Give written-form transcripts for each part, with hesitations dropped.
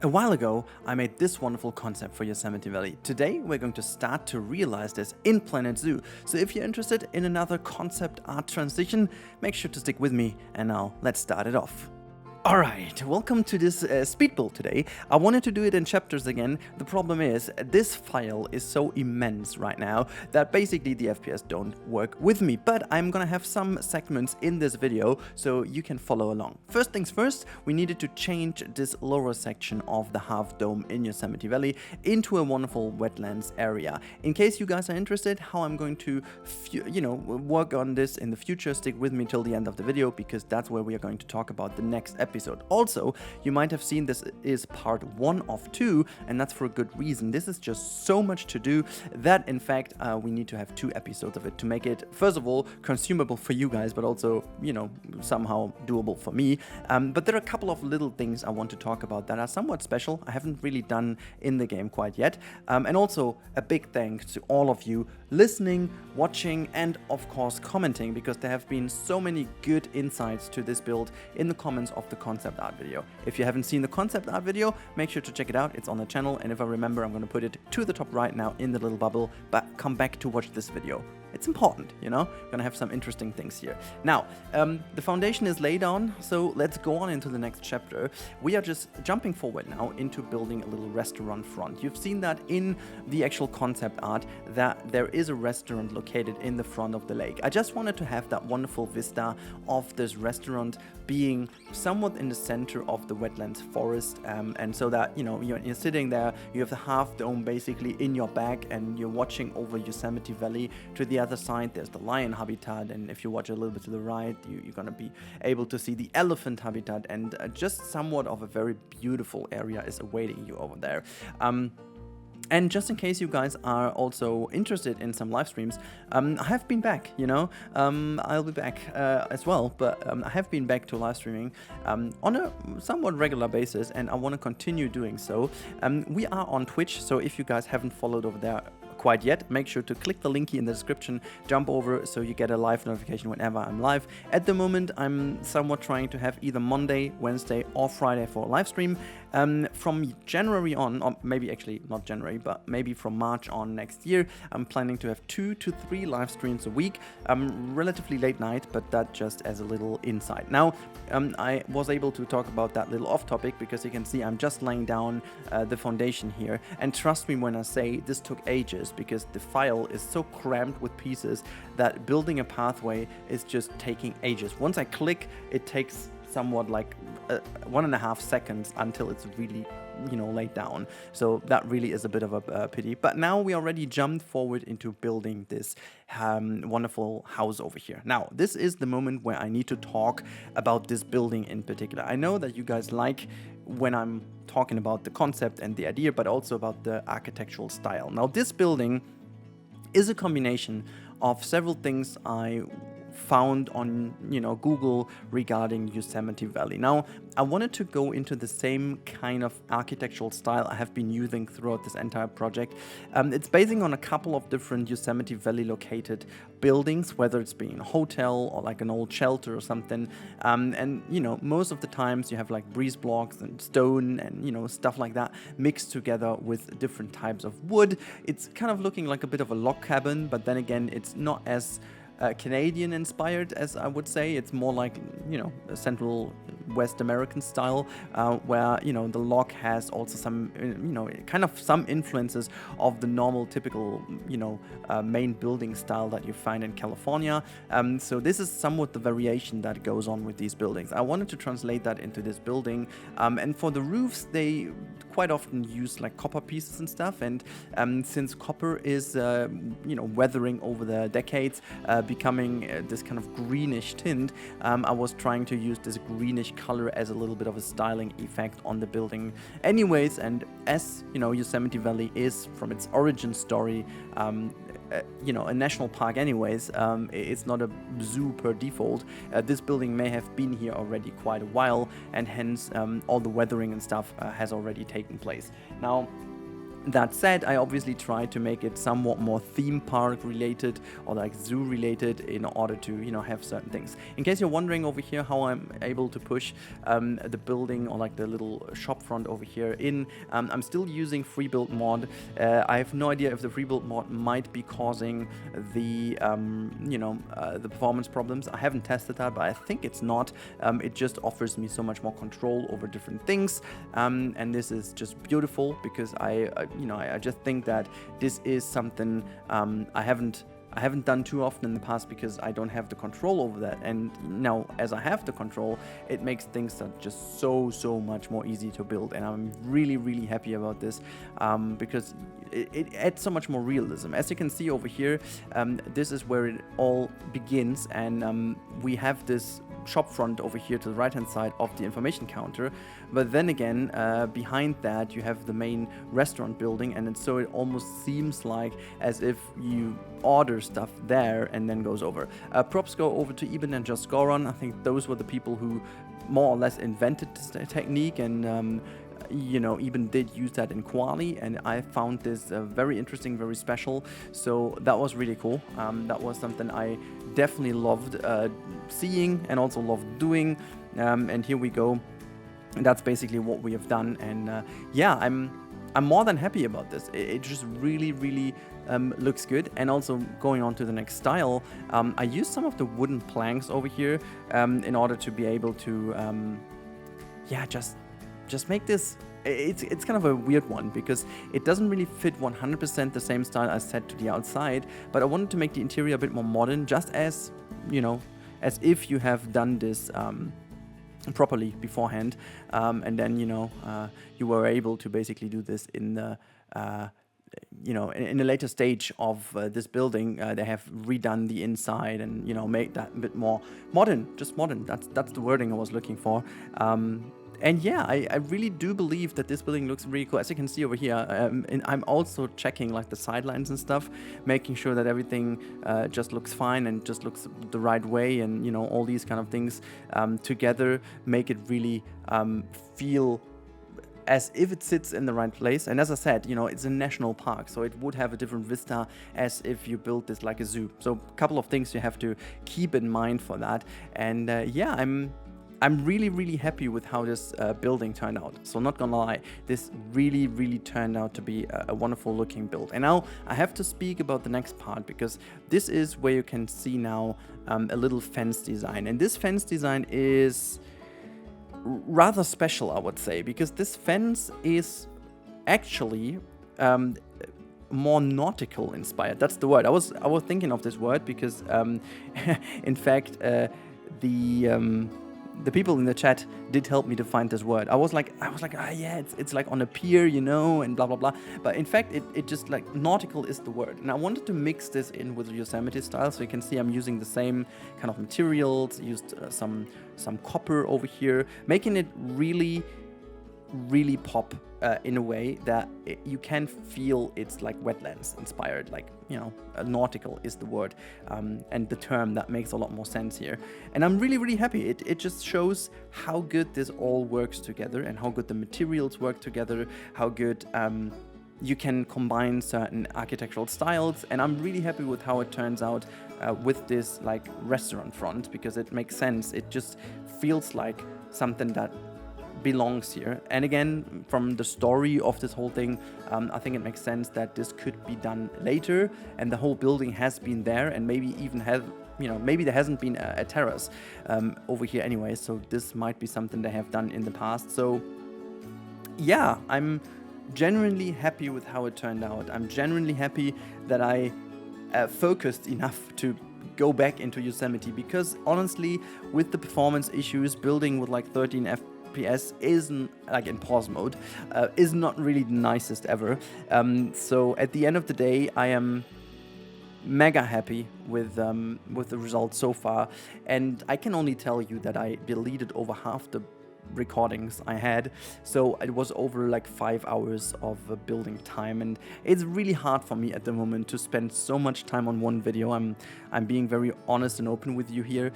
A while ago, I made this wonderful concept for Yosemite Valley. Today, we're going to start to realize this in Planet Zoo. So if you're interested in another concept art transition, make sure to stick with me, and now let's start it off. Alright, welcome to this speed build today. I wanted to do it in chapters again. The problem is, this file is so immense right now that basically the FPS don't work with me. But I'm gonna have some segments in this video so you can follow along. First things first, we needed to change this lower section of the half dome in Yosemite Valley into a wonderful wetlands area. In case you guys are interested how I'm going to work on this in the future, stick with me till the end of the video because that's where we are going to talk about the next episode. Also, you might have seen this is part 1 of 2, and that's for a good reason. This is just so much to do that in fact we need to have 2 episodes of it to make it, first of all, consumable for you guys, but also, somehow doable for me. But there are a couple of little things I want to talk about that are somewhat special. I haven't really done in the game quite yet. And also a big thanks to all of you listening, watching, and of course commenting, because there have been so many good insights to this build in the comments of the concept art video. If you haven't seen the concept art video, make sure to check it out. It's on the channel, and if I remember, I'm going to put it to the top right now in the little bubble, but come back to watch this video. It's important, Gonna have some interesting things here. Now, the foundation is laid on, so let's go on into the next chapter. We are just jumping forward now into building a little restaurant front. You've seen that in the actual concept art, that there is a restaurant located in the front of the lake. I just wanted to have that wonderful vista of this restaurant being somewhat in the center of the wetlands forest, and so that, you're sitting there, you have the half dome basically in your back, and you're watching over Yosemite Valley. To the other side there's the lion habitat, and if you watch a little bit to the right, you're gonna be able to see the elephant habitat, and just somewhat of a very beautiful area is awaiting you over there. And just in case you guys are also interested in some live streams, I have been back, I'll be back as well, but I have been back to live streaming on a somewhat regular basis, and I want to continue doing so. We are on Twitch, so if you guys haven't followed over there quite yet, make sure to click the link in the description, jump over so you get a live notification whenever I'm live. At the moment, I'm somewhat trying to have either Monday, Wednesday, or Friday for a live stream. From January on, or maybe actually not January, but maybe from March on next year, I'm planning to have 2 to 3 live streams a week, relatively late night, but that just as a little insight. Now, I was able to talk about that little off topic because you can see I'm just laying down the foundation here, and trust me when I say this took ages, because the file is so crammed with pieces that building a pathway is just taking ages. Once I click, it takes somewhat like 1.5 seconds until it's really laid down. So that really is a bit of a pity. But now we already jumped forward into building this wonderful house over here. Now, this is the moment where I need to talk about this building in particular. I know that you guys like when I'm talking about the concept and the idea, but also about the architectural style. Now, this building is a combination of several things I found on Google regarding Yosemite Valley. Now, I wanted to go into the same kind of architectural style I have been using throughout this entire project. It's basing on a couple of different Yosemite Valley located buildings, whether it's being a hotel or like an old shelter or something. And most of the times you have like breeze blocks and stone and stuff like that mixed together with different types of wood. It's kind of looking like a bit of a log cabin, but then again, it's not as Canadian inspired as I would say. It's more like a Central West American style, where the log has also some kind of some influences of the normal typical main building style that you find in California. So this is somewhat the variation that goes on with these buildings. I wanted to translate that into this building, and for the roofs they quite often use like copper pieces and stuff, and since copper is weathering over the decades, becoming this kind of greenish tint, I was trying to use this greenish color as a little bit of a styling effect on the building anyways. And as Yosemite Valley is from its origin story a national park anyways, it's not a zoo per default. This building may have been here already quite a while, and hence all the weathering and stuff has already taken place. Now, That said, I obviously try to make it somewhat more theme park related or like zoo related in order to, you know, have certain things. In case you're wondering over here how I'm able to push the building or like the little shop front over here in, I'm still using FreeBuild mod. I have no idea if the FreeBuild mod might be causing the, the performance problems. I haven't tested that, but I think it's not. It just offers me so much more control over different things, and this is just beautiful because I just think that this is something I haven't done too often in the past because I don't have the control over that. And now, as I have the control, it makes things that just so much more easy to build. And I'm really happy about this because it adds so much more realism. As you can see over here, this is where it all begins, and we have this shop front over here to the right hand side of the information counter, but then again behind that you have the main restaurant building, and so it almost seems like as if you order stuff there and then goes over. Props go over to Eben and Just Goron. I think those were the people who more or less invented this technique, and Eben did use that in Quali, and I found this very interesting, very special. So that was really cool. That was something I definitely loved seeing and also loved doing. And here we go. And that's basically what we have done. And I'm more than happy about this. It just really looks good. And also going on to the next style, I used some of the wooden planks over here in order to be able to just make this. It's kind of a weird one because it doesn't really fit 100% the same style I set to the outside, but I wanted to make the interior a bit more modern, just as as if you have done this properly beforehand, and then you were able to basically do this in the in a later stage of this building. They have redone the inside and made that a bit more modern, just modern. That's the wording I was looking for. And yeah, I really do believe that this building looks really cool. As you can see over here, and I'm also checking like the sidelines and stuff, making sure that everything just looks fine and just looks the right way, and all these kind of things together make it really feel as if it sits in the right place. And as I said, it's a national park, so it would have a different vista as if you built this like a zoo. So a couple of things you have to keep in mind for that. And I'm really happy with how this building turned out. So not gonna lie, this really turned out to be a wonderful looking build. And now I have to speak about the next part, because this is where you can see now a little fence design. And this fence design is rather special, I would say, because this fence is actually more nautical inspired. That's the word. I was thinking of this word because in fact the people in the chat did help me to find this word. I was like, yeah, it's like on a pier, and blah blah blah. But in fact, it just like nautical is the word. And I wanted to mix this in with Yosemite style, so you can see I'm using the same kind of materials. Used some copper over here, making it really pop in a way that you can feel it's like wetlands inspired, like nautical is the word and the term that makes a lot more sense here. And I'm really happy. It just shows how good this all works together and how good the materials work together, how good you can combine certain architectural styles. And I'm really happy with how it turns out with this like restaurant front, because it makes sense. It just feels like something that belongs here. And again, from the story of this whole thing, I think it makes sense that this could be done later, and the whole building has been there, and maybe even maybe there hasn't been a terrace over here anyway, so this might be something they have done in the past. So yeah, I'm genuinely happy with how it turned out. I'm genuinely happy that I focused enough to go back into Yosemite, because honestly, with the performance issues, building with like 13 FPS isn't like in pause mode, is not really the nicest ever. So at the end of the day, I am mega happy with the results so far, and I can only tell you that I deleted over half the recordings I had, so it was over like 5 hours of building time, and it's really hard for me at the moment to spend so much time on one video. I'm being very honest and open with you here,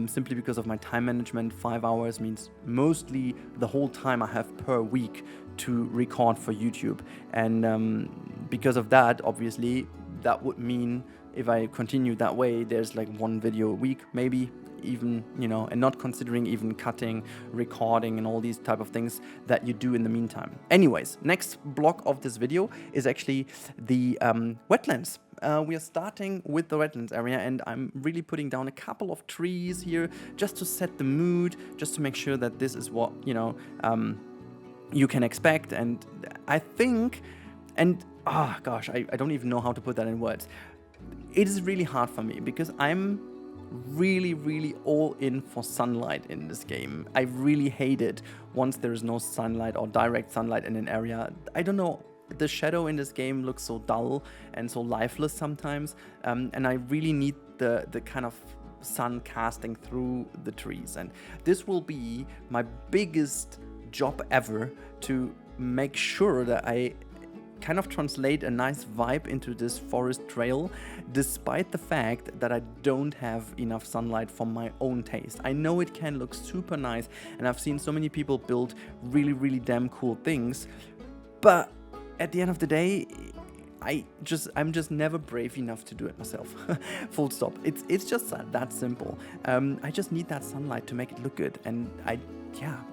simply because of my time management. 5 hours means mostly the whole time I have per week to record for YouTube, and because of that, obviously that would mean if I continue that way, there's like one video a week, maybe even, you know, and not considering even cutting, recording, and all these type of things that you do in the meantime. Anyways, next block of this video is actually the wetlands. We are starting with the wetlands area, and I'm really putting down a couple of trees here just to set the mood, just to make sure that this is what, you know, you can expect. And I think, and gosh, I don't even know how to put that in words. It is really hard for me because I'm really all in for sunlight in this game. I really hate it once there is no sunlight or direct sunlight in an area. I don't know, the shadow in this game looks so dull and so lifeless sometimes, and I really need the kind of sun casting through the trees, and this will be my biggest job ever to make sure that I kind of translate a nice vibe into this forest trail, despite the fact that I don't have enough sunlight for my own taste. I know it can look super nice, and I've seen so many people build really damn cool things, but at the end of the day, I'm just never brave enough to do it myself. Full stop. It's just that simple. I just need that sunlight to make it look good, and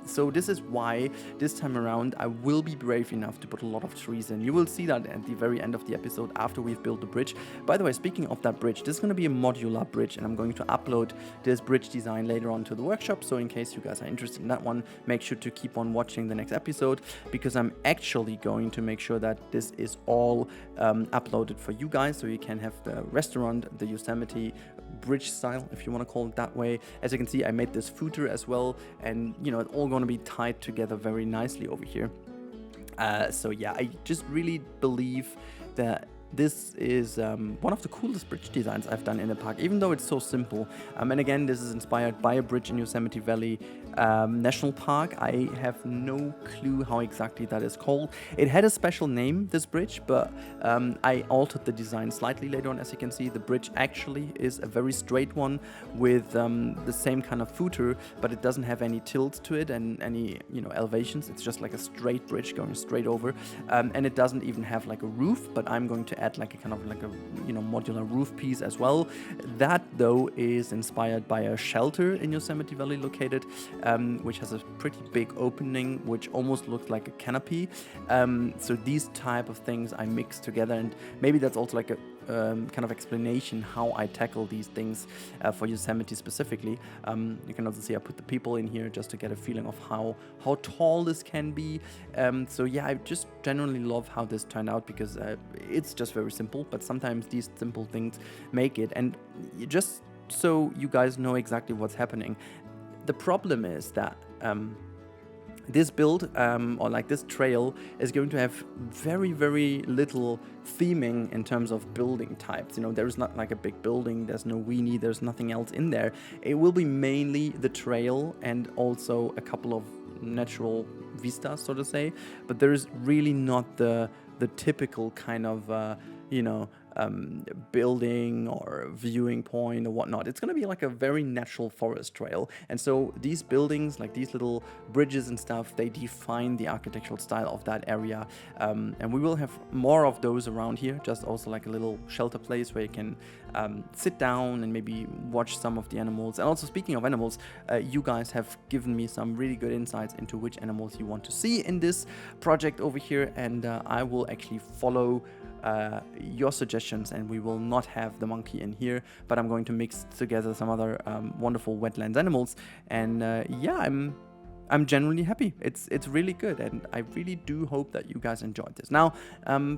so this is why this time around I will be brave enough to put a lot of trees in. You will see that at the very end of the episode after we've built the bridge. By the way, speaking of that bridge, this is going to be a modular bridge, and I'm going to upload this bridge design later on to the workshop, so in case you guys are interested in that one, make sure to keep on watching the next episode, because I'm actually going to make sure that this is all uploaded for you guys, so you can have the restaurant, the Yosemite bridge style, if you want to call it that way. As you can see, I made this footer as well, and you know, it's all going to be tied together very nicely over here. So yeah, I just really believe that this is one of the coolest bridge designs I've done in the park, even though it's so simple. And again, this is inspired by a bridge in Yosemite Valley National Park. I have no clue how exactly that is called. It had a special name, this bridge, but I altered the design slightly later on. As you can see, the bridge actually is a very straight one with the same kind of footer, but it doesn't have any tilt to it and any, you know, elevations. It's just like a straight bridge going straight over, and it doesn't even have like a roof, but I'm going to add like a kind of like a, you know, modular roof piece as well. That though is inspired by a shelter in Yosemite Valley located, which has a pretty big opening which almost looks like a canopy. So these type of things I mix together, and maybe that's also like a kind of explanation how I tackle these things for Yosemite specifically. You can also see I put the people in here just to get a feeling of how tall this can be. So yeah, I just generally love how this turned out, because it's just very simple, but sometimes these simple things make it. And just so you guys know exactly what's happening, the problem is that this build, or like this trail, is going to have very little theming in terms of building types. You know, there is not like a big building, there's no weenie, there's nothing else in there. It will be mainly the trail and also a couple of natural vistas, so to say, but there is really not the typical kind of you know, building or viewing point or whatnot. It's going to be like a very natural forest trail, and so these buildings, like these little bridges and stuff, they define the architectural style of that area, and we will have more of those around here, just also like a little shelter place where you can sit down and maybe watch some of the animals. And also, speaking of animals, you guys have given me some really good insights into which animals you want to see in this project over here, and I will actually follow your suggestions, and we will not have the monkey in here, but I'm going to mix together some other wonderful wetlands animals, and yeah, I'm genuinely happy. It's really good, and I really do hope that you guys enjoyed this. Now,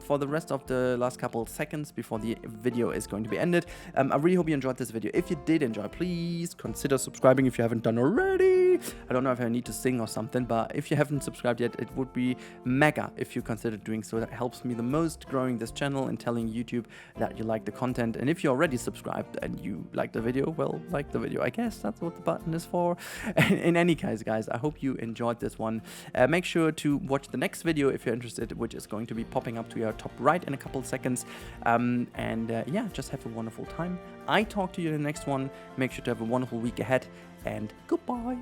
for the rest of the last couple seconds before the video is going to be ended, I really hope you enjoyed this video. If you did enjoy, please consider subscribing if you haven't done already. I don't know if I need to sing or something, but if you haven't subscribed yet, it would be mega if you consider doing so. That helps me the most growing this channel and telling YouTube that you like the content. And if you're already subscribed and you like the video, well, like the video. I guess that's what the button is for. In any case, guys, I hope you enjoyed this one. Make sure to watch the next video if you're interested, which is going to be popping up to your top right in a couple seconds. Yeah, just have a wonderful time. I talk to you in the next one. Make sure to have a wonderful week ahead, and goodbye.